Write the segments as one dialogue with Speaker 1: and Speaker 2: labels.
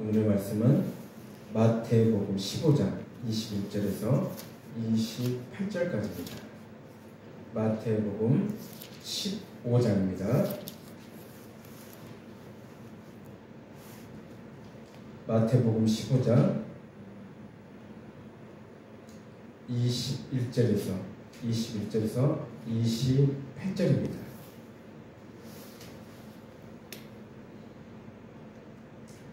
Speaker 1: 오늘의 말씀은 마태복음 15장 21절에서 28절까지입니다. 마태복음 15장입니다. 마태복음 15장 21절에서 28절입니다.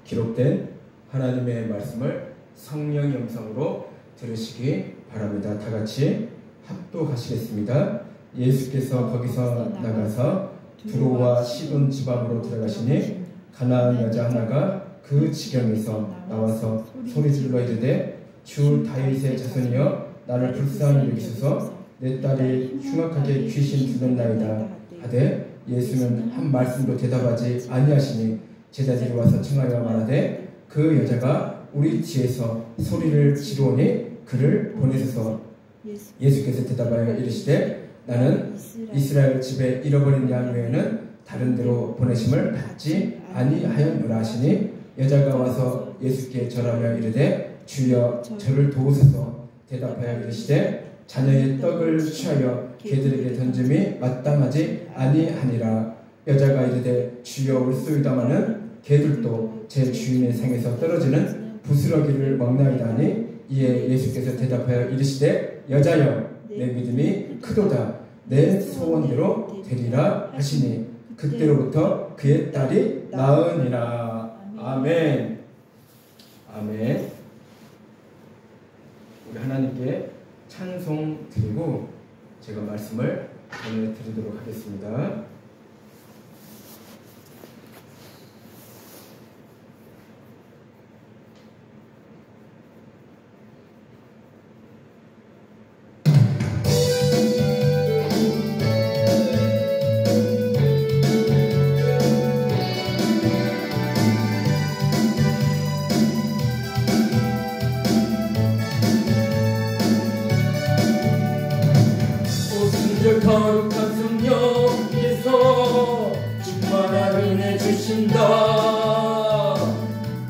Speaker 1: 기록된 하나님의 말씀을 성령 영상으로 들으시기 바랍니다. 다 같이 합독하시겠습니다. 예수께서 거기서 나가서 두로와 시돈 지방으로 들어가시니 가나안 여자 하나가 그 지경에서 나와서 소리질러 이르되 주 다윗의 자손이여 나를 불쌍히 여기소서 내 딸이 흉악하게 귀신 들렸나이다 하되 예수는 한 말씀도 대답하지 아니하시니 제자들이 와서 청하여 말하되 그 여자가 우리 뒤에서 소리를 지르오니 그를 보내소서. 예수께서 대답하여 이르시되 나는 이스라엘 집에 잃어버린 양 외에는 다른 데로 보내심을 받지 아니하였노라 하시니 여자가 와서 예수께 절하며 이르되 주여 저를 도우소서. 대답하여 이르시되 자녀의 떡을 취하여 개들에게 던짐이 마땅하지 아니하니라. 여자가 이르되 주여 올소이다마는 개들도 제 주인의 상에서 떨어지는 부스러기를 먹나이다 하니 이에 예수께서 대답하여 이르시되 여자여 내 믿음이 크도다 내 소원대로 되리라 하시니 그때로부터 그의 딸이 나으니라. 아멘. 아멘. 우리 하나님께 찬송 드리고 제가 말씀을 전해드리도록 하겠습니다.
Speaker 2: 거룩한 성령께서 충만한 은혜 주신다.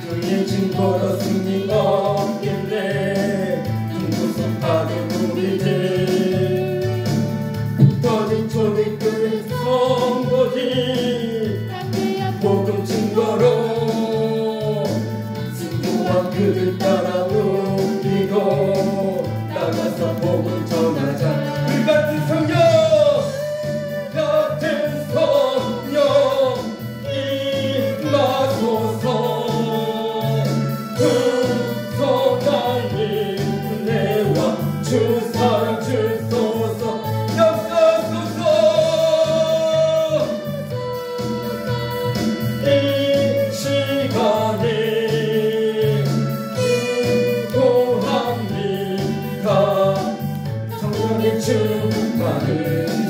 Speaker 2: 그의 증거로 승리 얻겠네. 중구속하는 우리들 터진 초대교회 성도들 복음 증거로 승부와 그들 따라 우리도 나가서 복음 전하자. 불같은 성령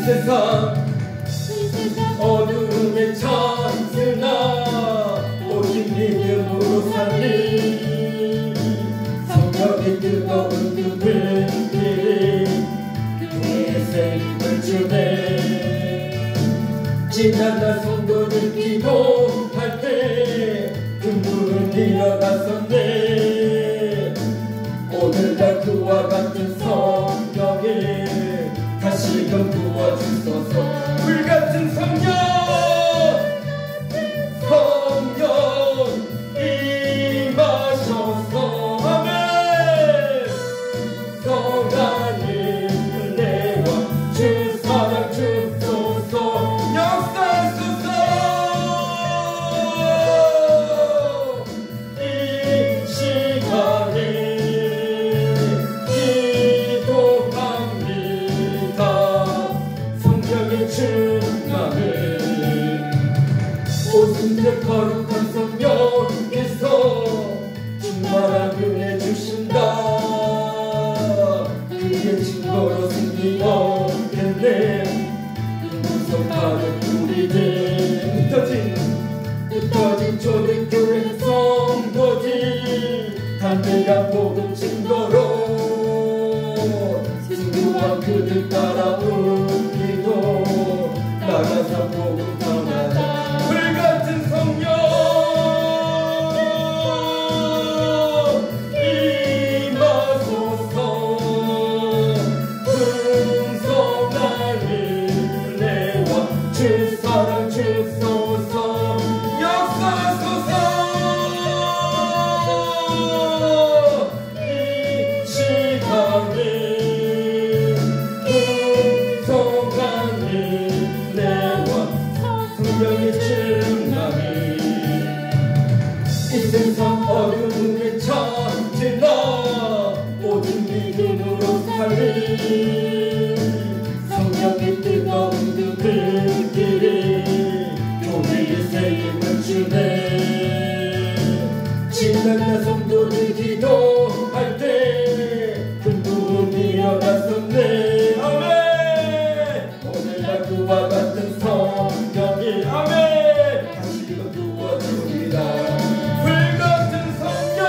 Speaker 2: 세상 어둠에 찬스나 오직 믿음으로 살리 성령의 뜨거운 그 불길이 그의 생을 주네. 지난날 성도들 기도할 때 금불은 일어났었네. 오늘날 그와 같은 성령이 다시금 부어주소서. 불같은 성령 임하셔서. 아멘. 성령의 은혜와 주 사랑 주소서. 역사하소서. 이 시간에 오순절 거룩한 성령께서 충만한 은혜 주신다. 그의 증거로 승리 얻겠네. 구속하는 우리들 흩어진 초대교회 성도들 담대한 복음 증거로 승부와 그들 따라 우리도 나가서 복음 전하자. 불같은 성령 성령의 뜨거운 그 불길이 교회의 세임을 주네. 지난날 성도들 기도할 때 큰 부흥이 일어났었네. 아멘. 오늘날 그와 같은 성령이 아멘 다시금 부어주리라. 불같은 성령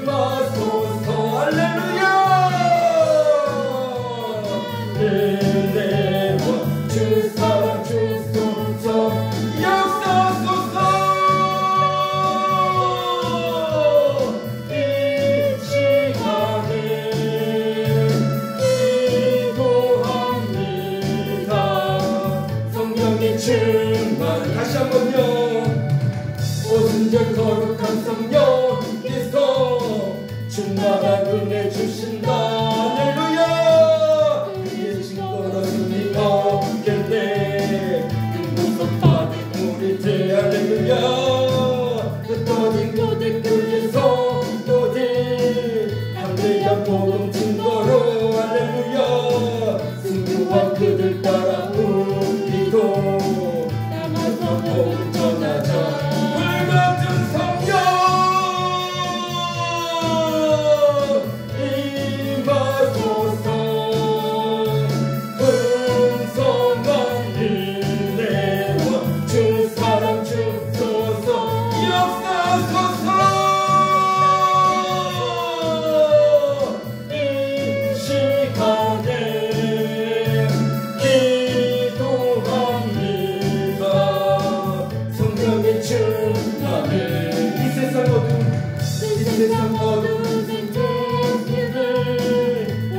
Speaker 2: 임하소서. 할렐루야. 은혜와 주 사랑 주소서 역사소서. 이 시간에 기도합니다. 성령의 충만. 다시 한번요. 오순절 거룩한 성령께서 충만한 은혜 주신다. 할렐루야. 그의 증거로 승리 얻겠네. 그 구속받은 우리들 할렐루야. 흩어진 교대교의 성도들 담대한 복음 증거로 할렐루야. 승부와 그들 따라 우리도 나가서 복음 전하자. 불같은 성령 임하소서. 풍성한 은혜와 주 사랑 주소서 역사소서. 이 시간에 기도합니다. 성령의 충만을 이 세상 어두운 생태들을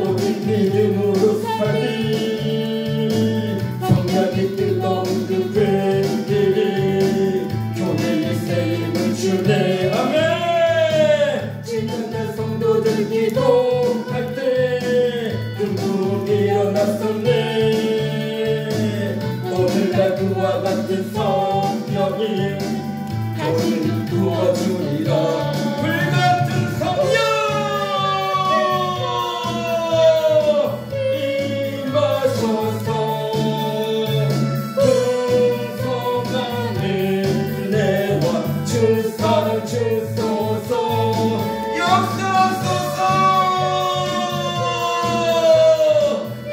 Speaker 2: 오직 믿음으로 살리. 성령의 뜨거운 그 불길이 교회의 세임을 주네. 아멘. 지난날 성도들 기도할 때 큰 부흥이 일어났었네. 오늘날 그와 같은 성령이 다시 부어주리라. 불같은 성령 임하소서. 풍성한 은혜와 주 사랑 주소서 역사소서. 이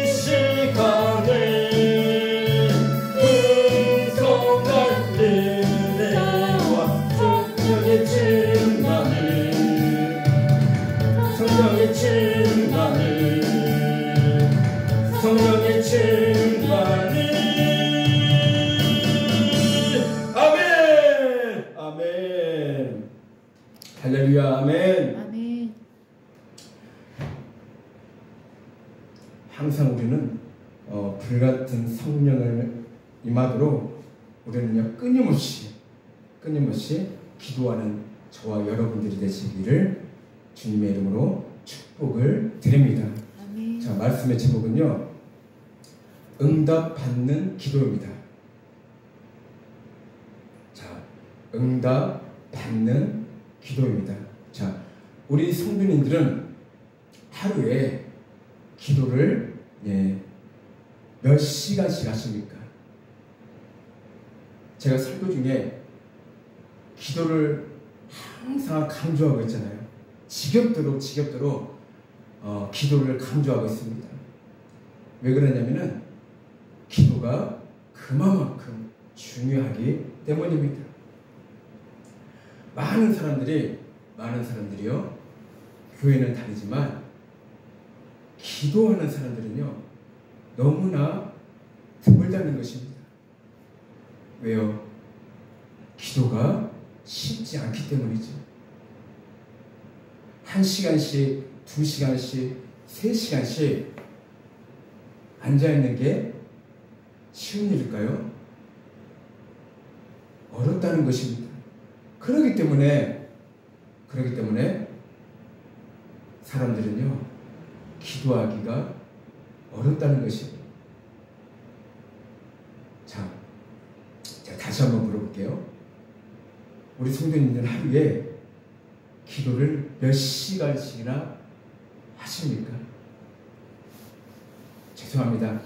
Speaker 2: 시간에 풍성한 은혜와 성령의 충만을 성령의 충만을 성령의 충만을 아멘. 아멘.
Speaker 1: 할렐루야. 아멘.
Speaker 3: 아멘.
Speaker 1: 항상 우리는 불같은 성령을 임하도록 우리는요 끊임없이 기도하는 저와 여러분들이 되시기를 주님의 이름으로 축복을 드립니다.
Speaker 3: 아멘.
Speaker 1: 자, 말씀의 제목은요 응답받는 기도입니다. 자, 응답받는 기도입니다. 자, 우리 성도님들은 하루에 기도를 몇 시간씩 하십니까? 제가 설교 중에 기도를 항상 강조하고 있잖아요. 지겹도록 기도를 강조하고 있습니다. 왜 그러냐면은 기도가 그만큼 중요하기 때문입니다. 많은 사람들이요 교회는 다니지만 기도하는 사람들은요 너무나 드물다는 것입니다. 왜요? 기도가 쉽지 않기 때문이죠. 1시간씩, 2시간씩, 3시간씩 앉아있는 게 쉬운 일일까요? 어렵다는 것입니다. 그렇기 때문에 사람들은요 기도하기가 어렵다는 것입니다. 자, 제가 다시 한번 물어볼게요. 우리 성도님들 하루에 기도를 몇 시간씩이나 하십니까? 죄송합니다.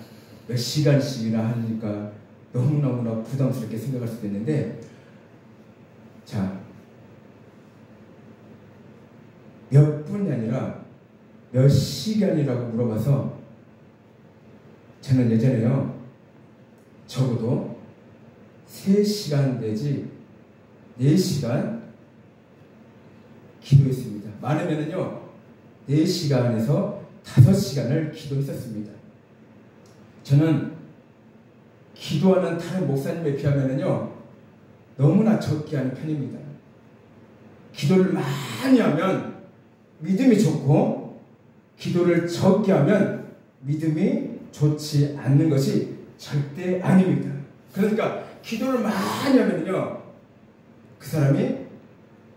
Speaker 1: 몇 시간씩이나 하니까 너무너무나 부담스럽게 생각할 수도 있는데, 자, 몇 분이 아니라 몇 시간이라고 물어봐서 저는 예전에요, 적어도 3시간 내지 4시간 기도했습니다. 많으면은요 4시간에서 5시간을 기도했었습니다. 저는 기도하는 다른 목사님에 비하면은요 너무나 적게 하는 편입니다. 기도를 많이 하면 믿음이 좋고, 기도를 적게 하면 믿음이 좋지 않는 것이 절대 아닙니다. 그러니까 기도를 많이 하면요 그 사람이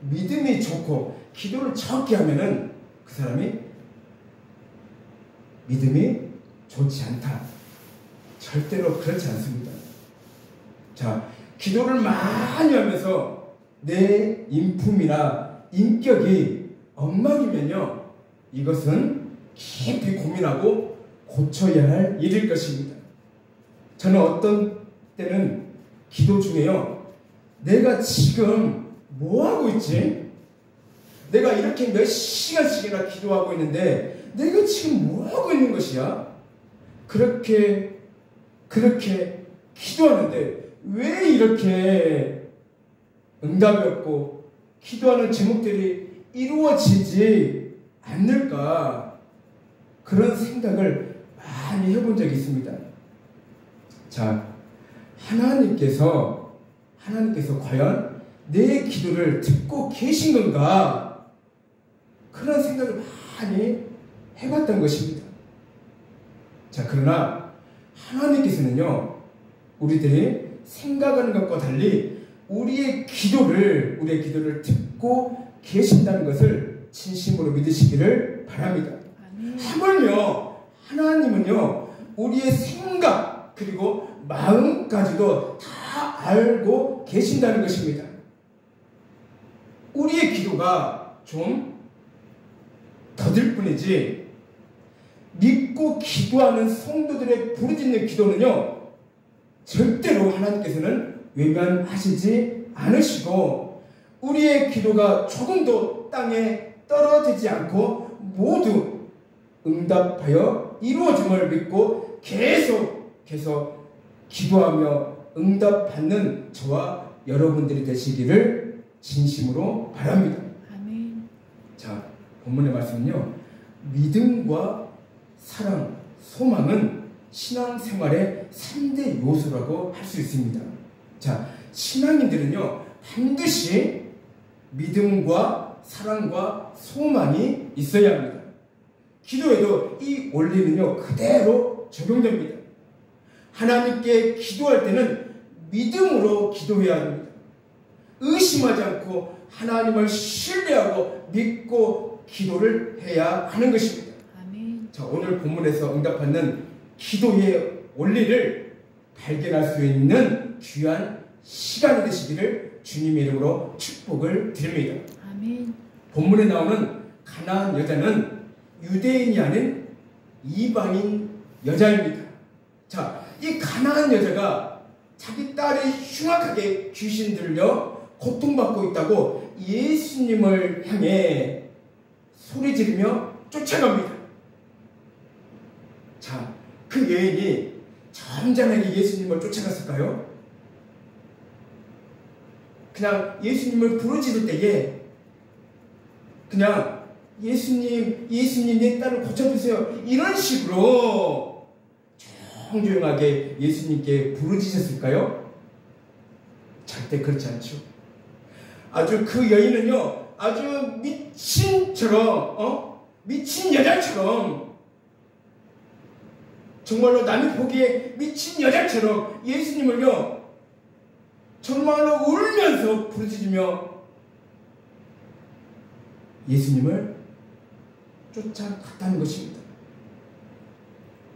Speaker 1: 믿음이 좋고, 기도를 적게 하면은 그 사람이 믿음이 좋지 않다. 절대로 그렇지 않습니다. 자, 기도를 많이 하면서 내 인품이나 인격이 엉망이면요 이것은 깊이 고민하고 고쳐야 할 일일 것입니다. 저는 어떤 때는 기도 중에요, 내가 지금 뭐하고 있지? 내가 이렇게 몇 시간씩이나 기도하고 있는데 내가 지금 뭐하고 있는 것이야? 그렇게 기도하는데 왜 이렇게 응답이 없고 기도하는 제목들이 이루어지지 않을까? 그런 생각을 많이 해본 적이 있습니다. 자, 하나님께서 과연 내 기도를 듣고 계신 건가? 그런 생각을 많이 해봤던 것입니다. 자, 그러나 하나님께서는요 우리들이 생각하는 것과 달리 우리의 기도를 듣고 계신다는 것을 진심으로 믿으시기를 바랍니다. 하물며 하나님은요 우리의 생각 그리고 마음까지도 다 알고 계신다는 것입니다. 우리의 기도가 좀 더딜 뿐이지, 믿고 기도하는 성도들의 부르짖는 기도는요 절대로 하나님께서는 외면하시지 않으시고, 우리의 기도가 조금도 땅에 떨어지지 않고 모두 응답하여 이루어짐을 믿고 계속 기도하며 응답받는 저와 여러분들이 되시기를 진심으로 바랍니다.
Speaker 3: 아멘.
Speaker 1: 자, 본문의 말씀은요, 믿음과 사랑, 소망은 신앙생활의 3대 요소라고 할 수 있습니다. 자, 신앙인들은요 반드시 믿음과 사랑과 소망이 있어야 합니다. 기도에도 이 원리는요 그대로 적용됩니다. 하나님께 기도할 때는 믿음으로 기도해야 합니다. 의심하지 않고 하나님을 신뢰하고 믿고 기도를 해야 하는 것입니다.
Speaker 3: 아멘.
Speaker 1: 자, 오늘 본문에서 응답받는 기도의 원리를 발견할 수 있는 귀한 시간이 되시기를 주님의 이름으로 축복을 드립니다.
Speaker 3: 아멘.
Speaker 1: 본문에 나오는 가나안 여자는 유대인이 아닌 이방인 여자입니다. 자, 이 가나안 여자가 자기 딸이 흉악하게 귀신 들려 고통받고 있다고 예수님을 향해 소리 지르며 쫓아갑니다. 자, 그 여인이 점잖하게 예수님을 쫓아갔을까요? 그냥 예수님을 부르짖을 때에 그냥 예수님 내 딸을 고쳐주세요 이런 식으로 조용조용하게 예수님께 부르짖었을까요? 절대 그렇지 않죠. 아주 그 여인은요 아주 미친처럼 미친 여자처럼, 정말로 남이 보기에 미친 여자처럼 예수님을요 정말로 울면서 부르짖으며 예수님을 쫓아갔다는 것입니다.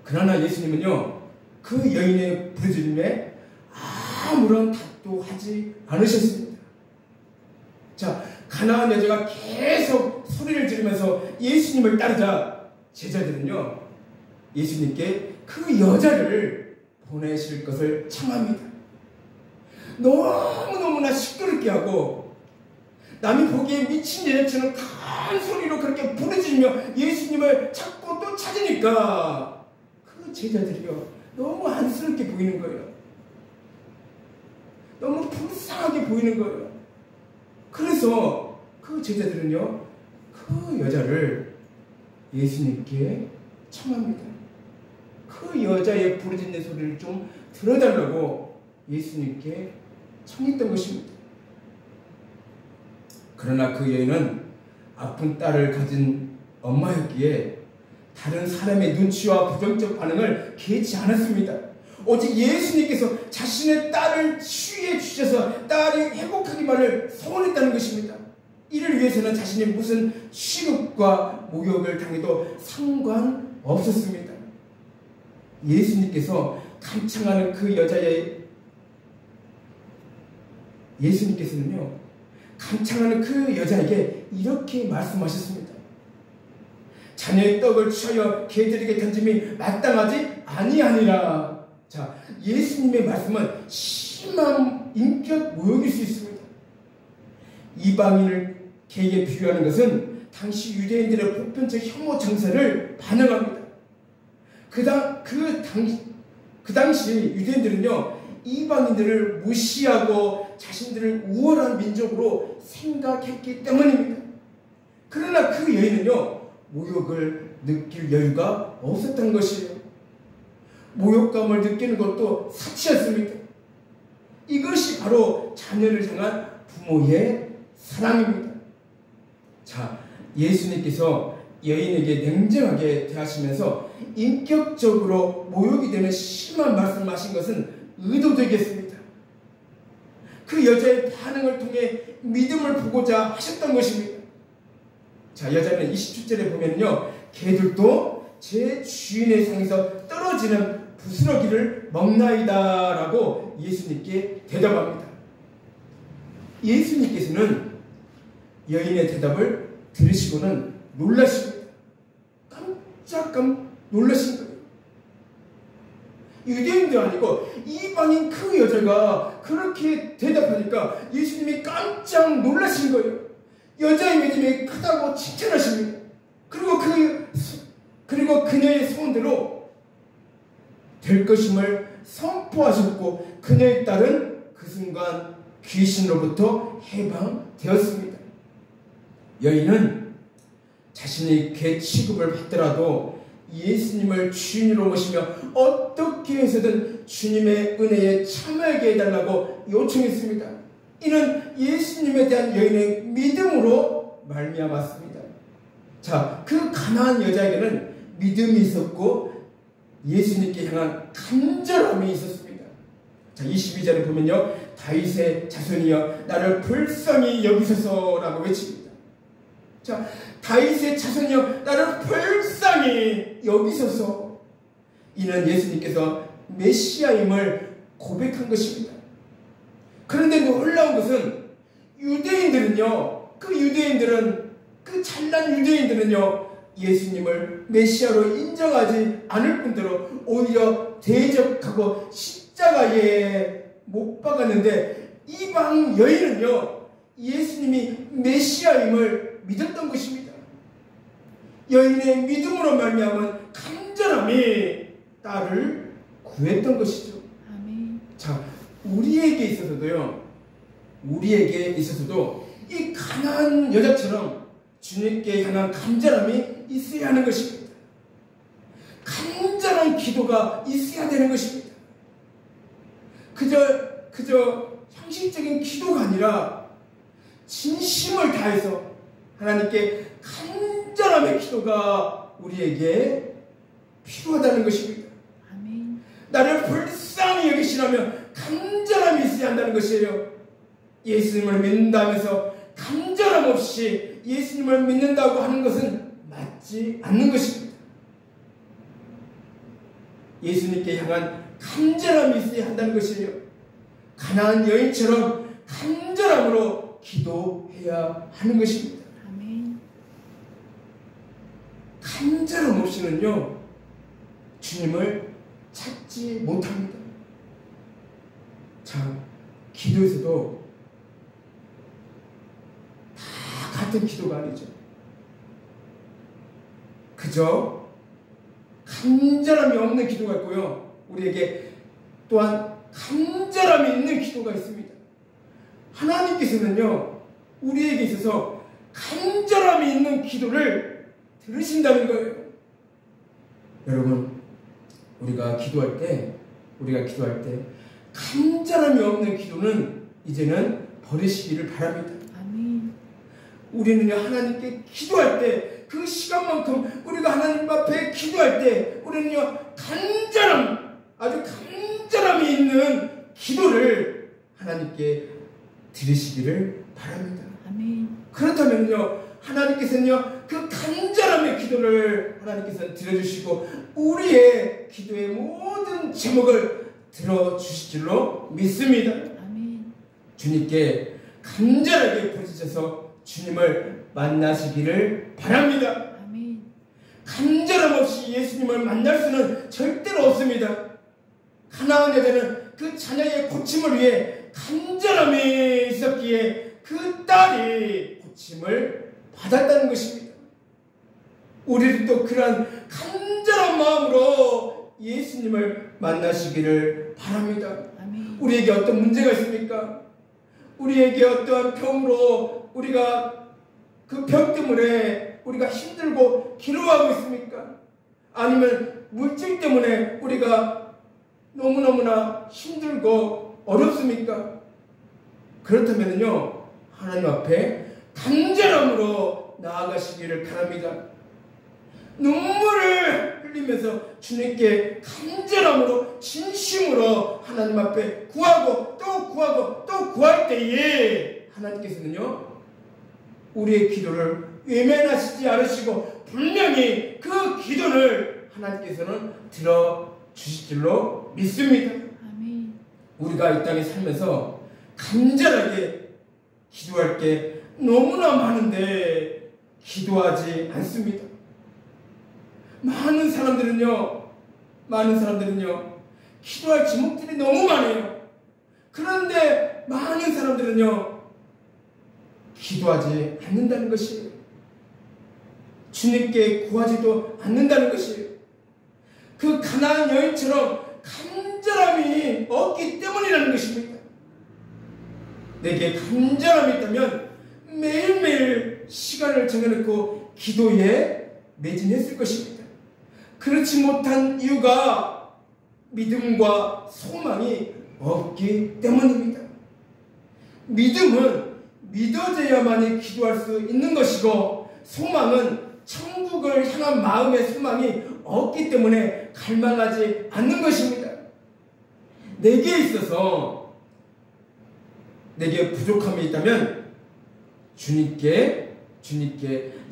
Speaker 1: 그러나 예수님은요 그 여인의 부르짖음에 아무런 답도 하지 않으셨습니다. 자, 가나안 여자가 계속 소리를 지르면서 예수님을 따르자 제자들은요, 예수님께 그 여자를 보내실 것을 청합니다. 너무너무나 시끄럽게 하고 남이 보기에 미친 여자처럼 큰 소리로 그렇게 부르짖으며 예수님을 찾고 또 찾으니까 그 제자들이요, 너무 안쓰럽게 보이는 거예요. 너무 불쌍하게 보이는 거예요. 그래서 그 제자들은요, 그 여자를 예수님께 청합니다. 그 여자의 부르짖는 소리를 좀 들어달라고 예수님께 청했던 것입니다. 그러나 그 여인은 아픈 딸을 가진 엄마였기에 다른 사람의 눈치와 부정적 반응을 개의치 않았습니다. 오직 예수님께서 자신의 딸을 치유해 주셔서 딸이 회복하기만을 소원했다는 것입니다. 이를 위해서는 자신이 무슨 취급과 모욕을 당해도 상관없었습니다. 예수님께서 감창하는 그 여자의 예수님께서는요, 감창하는 그 여자에게 이렇게 말씀하셨습니다. 자녀의 떡을 취하여 개들에게 던짐이 마땅하지 아니하니라. 자, 예수님의 말씀은 심한 인격 모욕일 수 있습니다. 이방인을 개에게 비유하는 것은 당시 유대인들의 보편적 혐오 정서를 반영합니다. 그 당시 유대인들은요, 이방인들을 무시하고 자신들을 우월한 민족으로 생각했기 때문입니다. 그러나 그 여인은요, 모욕을 느낄 여유가 없었던 것이에요. 모욕감을 느끼는 것도 사치였습니다. 이것이 바로 자녀를 향한 부모의 사랑입니다. 자, 예수님께서 여인에게 냉정하게 대하시면서 인격적으로 모욕이 되는 심한 말씀을 하신 것은 의도되겠습니다. 그 여자의 반응을 통해 믿음을 보고자 하셨던 것입니다. 자, 여자는 27절에 보면요, 개들도 제 주인의 상에서 떨어지는 부스러기를 먹나이다 라고 예수님께 대답합니다. 예수님께서는 여인의 대답을 들으시고는 놀라십니다. 깜짝 놀라신 거예요. 유대인도 아니고 이방인 그 여자가 그렇게 대답하니까 예수님이 깜짝 놀라신 거예요. 여자의 믿음이 크다고 칭찬하십니다. 그리고 그녀의 소원대로 될 것임을 선포하셨고, 그녀의 딸은 그 순간 귀신으로부터 해방되었습니다. 여인은 자신이 개 취급을 받더라도 예수님을 주인으로 모시며 어떻게 해서든 주님의 은혜에 참여하게 해달라고 요청했습니다. 이는 예수님에 대한 여인의 믿음으로 말미암았습니다. 자, 그 가나안 여자에게는 믿음이 있었고 예수님께 향한 간절함이 있었습니다. 자, 22절에 보면요, 다윗의 자손이여 나를 불쌍히 여기소서라고 외칩니다. 자, 다윗의 자손이여 나를 불쌍히 여기소서. 이는 예수님께서 메시아임을 고백한 것입니다. 그런데 놀라운 것은 그 잘난 유대인들은요, 예수님을 메시아로 인정하지 않을 뿐더러 오히려 대적하고 십자가에 못 박았는데, 이방 여인은요, 예수님이 메시아임을 믿었던 것입니다. 여인의 믿음으로 말미암은 간절함이 딸을 구했던 것이죠.
Speaker 3: 아멘.
Speaker 1: 자, 우리에게 있어서도 이 가난한 여자처럼 주님께 향한 간절함이 있어야 하는 것입니다. 간절한 기도가 있어야 되는 것입니다. 그저 형식적인 기도가 아니라 진심을 다해서 하나님께 간절함의 기도가 우리에게 필요하다는 것입니다.
Speaker 3: 아멘.
Speaker 1: 나를 불쌍히 여기시라며 간절함이 있어야 한다는 것이에요. 예수님을 믿는다면서 간절함 없이 예수님을 믿는다고 하는 것은 맞지 않는 것입니다. 예수님께 향한 간절함이 있어야 한다는 것이에요. 가나안 여인처럼 간절함으로 기도해야 하는 것입니다.
Speaker 3: 아멘.
Speaker 1: 간절함 없이는요, 주님을 찾지 못합니다. 자, 기도에서도 다 같은 기도가 아니죠. 그저 간절함이 없는 기도가 있고요, 우리에게 또한 간절함이 있는 기도가 있습니다. 하나님께서는요, 우리에게 있어서 간절함이 있는 기도를 들으신다는 거예요. 여러분, 우리가 기도할 때 간절함이 없는 기도는 이제는 버리시기를 바랍니다.
Speaker 3: 아멘.
Speaker 1: 우리는요, 하나님께 기도할 때 그 시간만큼 우리가 하나님 앞에 기도할 때 우리는요, 아주 간절함이 있는 기도를 하나님께 드리시기를 바랍니다.
Speaker 3: 아멘.
Speaker 1: 그렇다면요, 하나님께서는요, 그 간절함의 기도를 하나님께서 들어주시고 우리의 기도의 모든 제목을 들어주실 줄로 믿습니다.
Speaker 3: 아멘.
Speaker 1: 주님께 간절하게 부르짖어서 주님을 만나시기를 바랍니다.
Speaker 3: 아멘.
Speaker 1: 간절함 없이 예수님을 만날 수는 절대로 없습니다. 가나안 여자는 그 자녀의 고침을 위해 간절함이 있었기에 그 딸이 고침을 받았다는 것입니다. 우리도 그러한 간절한 마음으로 예수님을 만나시기를 바랍니다.
Speaker 3: 아멘.
Speaker 1: 우리에게 어떤 문제가 있습니까? 우리에게 어떠한 병으로 우리가 그 병 때문에 우리가 힘들고 괴로워하고 있습니까? 아니면 물질 때문에 우리가 너무너무나 힘들고 어렵습니까? 그렇다면요, 하나님 앞에 간절함으로 나아가시기를 바랍니다. 눈물을 흘리면서 주님께 간절함으로 진심으로 하나님 앞에 구하고 또 구할 때에 하나님께서는요, 우리의 기도를 외면하시지 않으시고 분명히 그 기도를 하나님께서는 들어주실 줄로 믿습니다.
Speaker 3: 아멘.
Speaker 1: 우리가 이 땅에 살면서 간절하게 기도할 게 너무나 많은데 기도하지 않습니다. 많은 사람들은요, 기도할 제목들이 너무 많아요. 그런데 많은 사람들은요, 기도하지 않는다는 것이에요. 주님께 구하지도 않는다는 것이에요. 그 가나안 여인처럼 간절함이 없기 때문이라는 것입니다. 내게 간절함이 있다면 매일매일 시간을 정해놓고 기도에 매진했을 것입니다. 그렇지 못한 이유가 믿음과 소망이 없기 때문입니다. 믿음은 믿어져야만이 기도할 수 있는 것이고, 소망은 천국을 향한 마음의 소망이 없기 때문에 갈망하지 않는 것입니다. 내게 있어서 내게 부족함이 있다면 주님께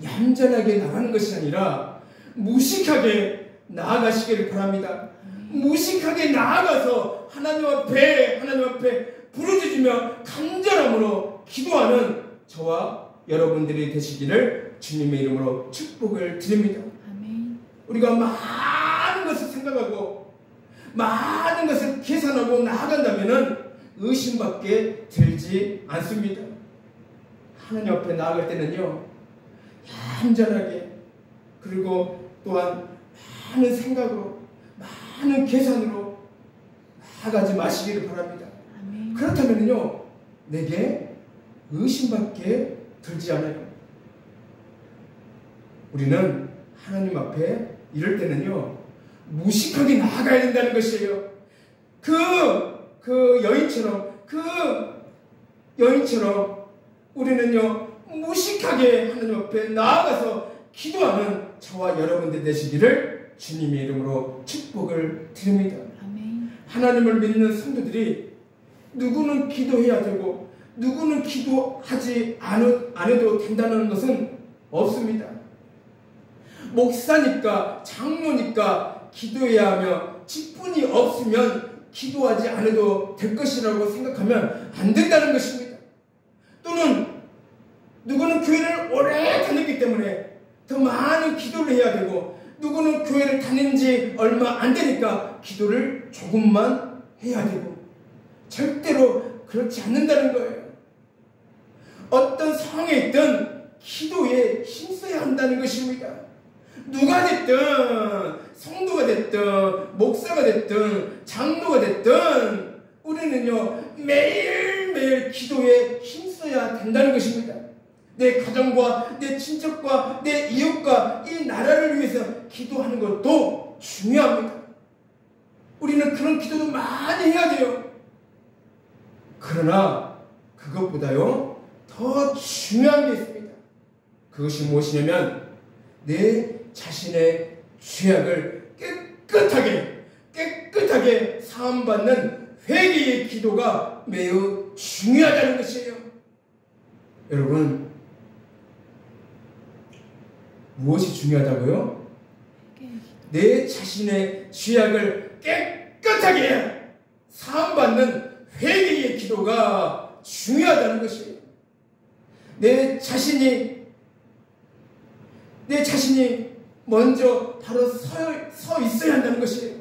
Speaker 1: 얌전하게 나가는 것이 아니라 무식하게 나아가시기를 바랍니다. 무식하게 나아가서 하나님 앞에 부르짖으며 간절함으로 기도하는 저와 여러분들이 되시기를 주님의 이름으로 축복을 드립니다.
Speaker 3: 아멘.
Speaker 1: 우리가 많은 것을 생각하고 많은 것을 계산하고 나아간다면 의심밖에 들지 않습니다. 하나님 앞에 나아갈 때는요, 얌전하게, 그리고 또한 많은 생각으로, 많은 계산으로 나아가지 마시기를 바랍니다.
Speaker 3: 아멘.
Speaker 1: 그렇다면요, 내게 의심밖에 들지 않아요. 우리는 하나님 앞에 이럴 때는요, 무식하게 나아가야 된다는 것이에요. 그 여인처럼 우리는요, 무식하게 하나님 앞에 나아가서 기도하는 저와 여러분들 되시기를 주님의 이름으로 축복을 드립니다.
Speaker 3: 아멘.
Speaker 1: 하나님을 믿는 성도들이 누구는 기도해야 되고 누구는 기도하지 않아도 된다는 것은 없습니다. 목사니까 장로니까 기도해야 하며 직분이 없으면 기도하지 않아도 될 것이라고 생각하면 안 된다는 것입니다. 또는 누구는 교회를 오래 다녔기 때문에 더 많은 기도를 해야 되고, 누구는 교회를 다닌 지 얼마 안 되니까 기도를 조금만 해야 되고, 절대로 그렇지 않는다는 거예요. 어떤 상황에 있든 기도에 힘써야 한다는 것입니다. 누가 됐든, 성도가 됐든, 목사가 됐든, 장로가 됐든, 우리는요 매일매일 기도에 힘써야 된다는 것입니다. 내 가정과 내 친척과 내 이웃과 이 나라를 위해서 기도하는 것도 중요합니다. 우리는 그런 기도도 많이 해야 돼요. 그러나 그것보다요 더 중요한 게 있습니다. 그것이 무엇이냐면 내 자신의 죄악을 깨끗하게 사함받는 회개의 기도가 매우 중요하다는 것이에요. 여러분, 무엇이 중요하다고요? 내 자신의 죄악을 깨끗하게 사함받는 회개의 기도가 중요하다는 것이에요. 내 자신이 먼저 바로 서 있어야 한다는 것이에요.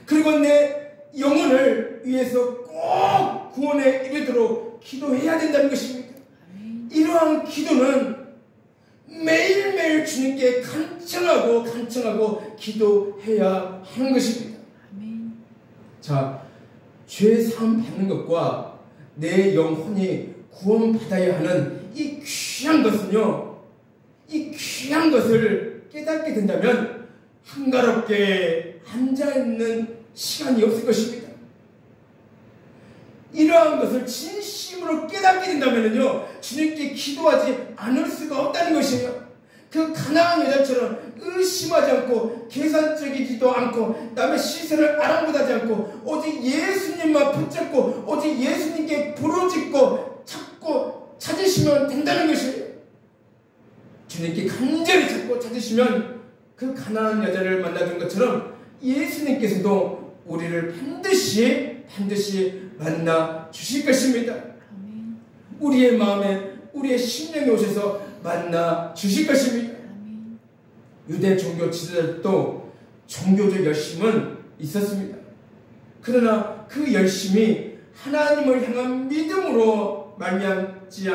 Speaker 1: 그리고 내 영혼을 위해서 꼭 구원에 이르도록 기도해야 된다는 것입니다. 이러한 기도는 매일매일 주님께 간청하고 기도해야 하는 것입니다. 자, 죄 사함 받는 것과 내 영혼이 구원받아야 하는 이 귀한 것은요, 이 귀한 것을 깨닫게 된다면 한가롭게 앉아있는 시간이 없을 것입니다. 이러한 것을 진심으로 깨닫게 된다면요, 주님께 기도하지 않을 수가 없다는 것이에요. 그 가나안 여자처럼 의심하지 않고 계산적이지도 않고 남의 시선을 아랑곳하지 않고 오직 예수님만 붙잡고 오직 예수님께 부르짖고 찾으시면 된다는 것이에요. 주님께 간절히 찾고 찾으시면 그 가나안 여자를 만나준 것처럼 예수님께서도 우리를 반드시 만나 주실 것입니다. 우리의 마음에 우리의 심령에 오셔서 만나 주실 것입니다. 유대 종교 지도자들도 종교적 열심은 있었습니다. 그러나 그 열심이 하나님을 향한 믿음으로 말미암지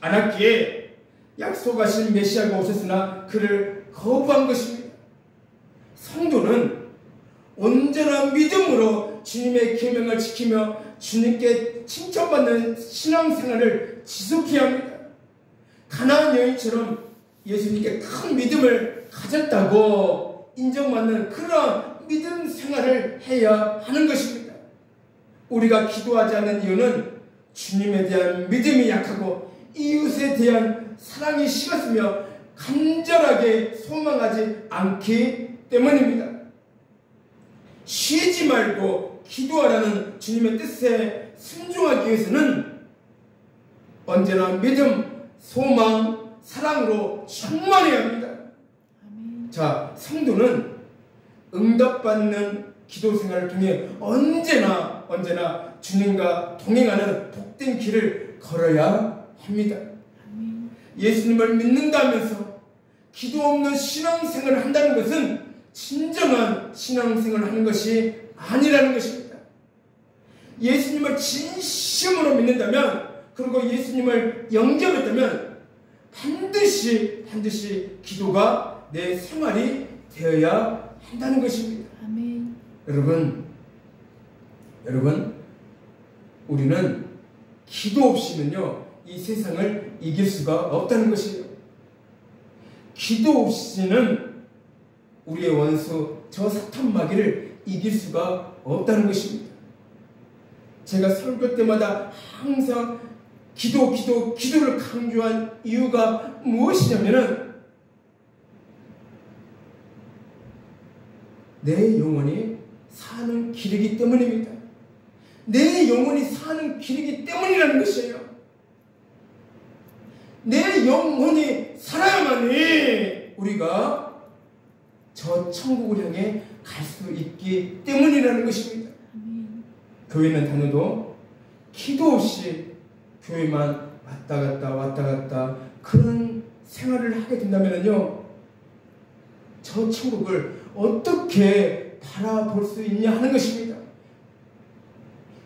Speaker 1: 않았기에 약속하신 메시아가 오셨으나 그를 거부한 것입니다. 성도는 온전한 믿음으로 주님의 계명을 지키며 주님께 칭찬받는 신앙생활을 지속해야 합니다. 가나안 여인처럼 예수님께 큰 믿음을 가졌다고 인정받는 그런 믿음 생활을 해야 하는 것입니다. 우리가 기도하지 않는 이유는 주님에 대한 믿음이 약하고 이웃에 대한 사랑이 식었으며 간절하게 소망하지 않기 때문입니다. 쉬지 말고 기도하라는 주님의 뜻에 순종하기 위해서는 언제나 믿음, 소망, 사랑으로 충만해야 합니다. 자, 성도는 응답받는 기도 생활을 통해 언제나 주님과 동행하는 복된 길을 걸어야 합니다. 예수님을 믿는다면서 기도 없는 신앙생활을 한다는 것은 진정한 신앙생활을 하는 것이 아니라는 것입니다. 예수님을 진심으로 믿는다면, 그리고 예수님을 영접했다면 반드시 기도가 내 생활이 되어야 한다는 것입니다.
Speaker 3: 아멘.
Speaker 1: 여러분, 우리는 기도 없이는요, 이 세상을 이길 수가 없다는 것이에요. 기도 없이는 우리의 원수 저 사탄 마귀를 이길 수가 없다는 것입니다. 제가 설교 때마다 항상 기도를 강조한 이유가 무엇이냐면은 내 영혼이 사는 길이기 때문입니다. 내 영혼이 사는 길이기 때문이라는 것이에요. 내 영혼이 살아야만이 우리가 저 천국을 향해 갈 수 있기 때문이라는 것입니다. 교회는 다녀도 기도 없이 교회만 왔다 갔다 그런 생활을 하게 된다면요, 저 천국을 어떻게 바라볼 수 있냐 하는 것입니다.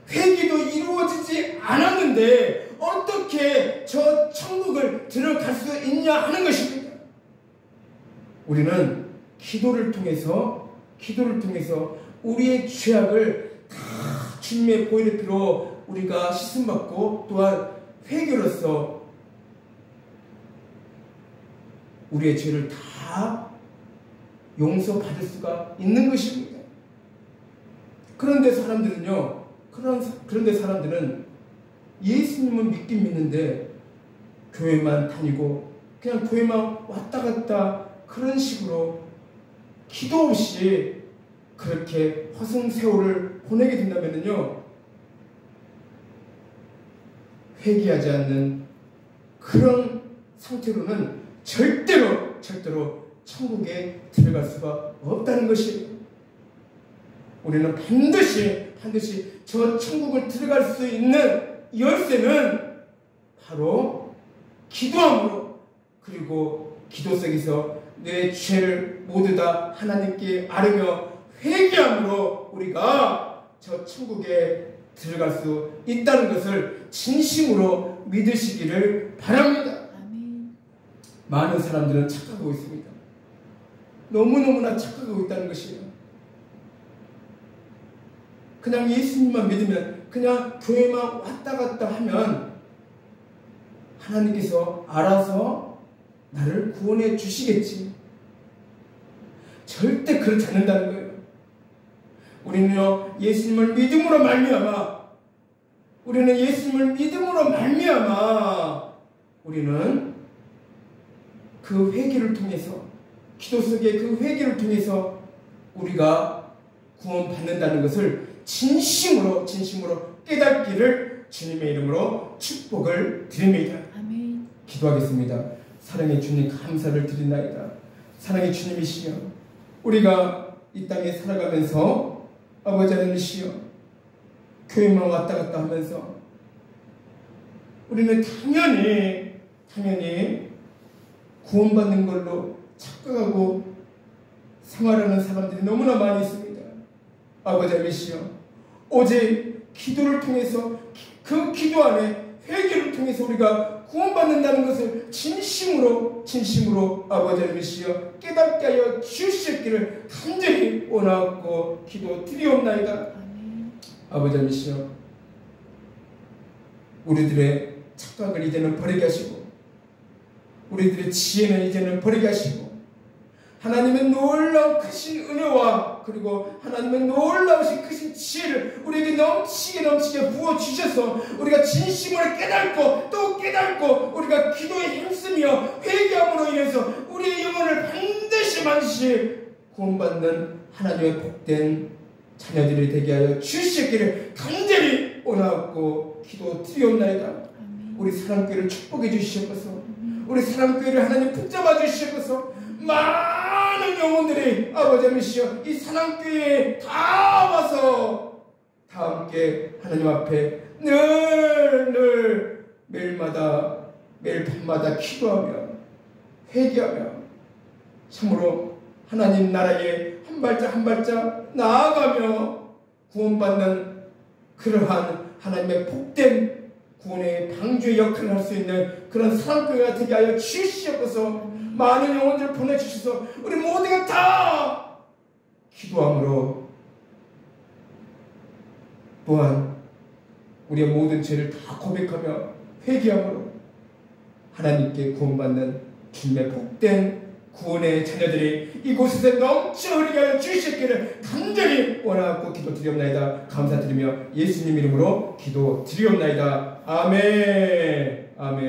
Speaker 1: 회개도 이루어지지 않았는데 어떻게 저 천국을 들어갈 수 있냐 하는 것입니다. 우리는 기도를 통해서 우리의 죄악을 다 주님의 보혈의 피로 우리가 씻음받고 또한 회개로서 우리의 죄를 다 용서받을 수가 있는 것입니다. 그런데 사람들은 예수님은 믿긴 믿는데 교회만 다니고 그냥 교회만 왔다 갔다 그런 식으로 기도 없이 그렇게 허송세월을 보내게 된다면요, 회개하지 않는 그런 상태로는 절대로 천국에 들어갈 수가 없다는 것이에요. 우리는 반드시 저 천국을 들어갈 수 있는 열쇠는 바로 기도함으로, 그리고 기도 속에서 내 죄를 모두 다 하나님께 아뢰며 회개함으로 우리가 저 천국에 들어갈 수 있다는 것을 진심으로 믿으시기를 바랍니다.
Speaker 3: 아멘.
Speaker 1: 많은 사람들은 착각하고 있습니다. 너무너무나 착각하고 있다는 것이에요. 그냥 예수님만 믿으면, 그냥 교회만 왔다 갔다 하면 하나님께서 알아서 나를 구원해 주시겠지. 절대 그렇지 않는다는 거예요. 우리는요, 예수님을 믿음으로 말미암아 우리는 그 회개를 통해서, 기도 속에 그 회개를 통해서 우리가 구원받는다는 것을 진심으로 깨닫기를 주님의 이름으로 축복을 드립니다.
Speaker 3: 아멘.
Speaker 1: 기도하겠습니다. 사랑의 주님, 감사를 드리나이다. 사랑의 주님이시여, 우리가 이 땅에 살아가면서 아버지 하나님이시여, 교회만 왔다 갔다 하면서 우리는 당연히 구원받는 걸로 착각하고 생활하는 사람들이 너무나 많이 있습니다. 아버지 하나님이시여, 오직 기도를 통해서, 그 기도 안에 회개를 통해서 우리가 구원받는다는 것을 진심으로 아버지 하나님이시여 깨닫게 하여 주시기를 간절히 원하고 기도 드리옵나이다.
Speaker 3: 아멘.
Speaker 1: 아버지 하나님이시여, 우리들의 착각을 이제는 버리게 하시고, 우리들의 지혜는 이제는 버리게 하시고, 하나님의 놀라운 크신 은혜와 그리고 하나님의 놀라우신 크신 지혜를 우리에게 넘치게 부어주셔서 우리가 진심으로 깨닫고 또 깨닫고 우리가 기도에 힘쓰며 회개함으로 인해서 우리의 영혼을 반드시 구원받는 하나님의 복된 자녀들이 되게 하여 주시기를 간절히 원하고 기도 드리옵나이다. 우리 사랑교회를 축복해 주시옵소서. 우리 사랑교회를 하나님 붙잡아 주시옵소서. 많은 영혼들이 아버지 하나님이시여 이 사랑교회에 다 와서 다 함께 하나님 앞에 늘 매일 밤마다 기도하며 회개하며 참으로 하나님 나라에 한 발짝 나아가며 구원받는 그러한 하나님의 복된 구원의 방주의 역할을 할 수 있는 그런 사랑교회가 되게 하여 주시옵소서. 많은 영혼들을 보내주셔서 우리 모두가 다 기도함으로, 또한 우리의 모든 죄를 다 고백하며 회개함으로 하나님께 구원받는 주님의 복된 구원의 자녀들이 이곳에서 넘쳐 흐르게 하여 주시기를 간절히 원하고 기도 드리옵나이다. 감사드리며 예수님 이름으로 기도 드리옵나이다. 아멘.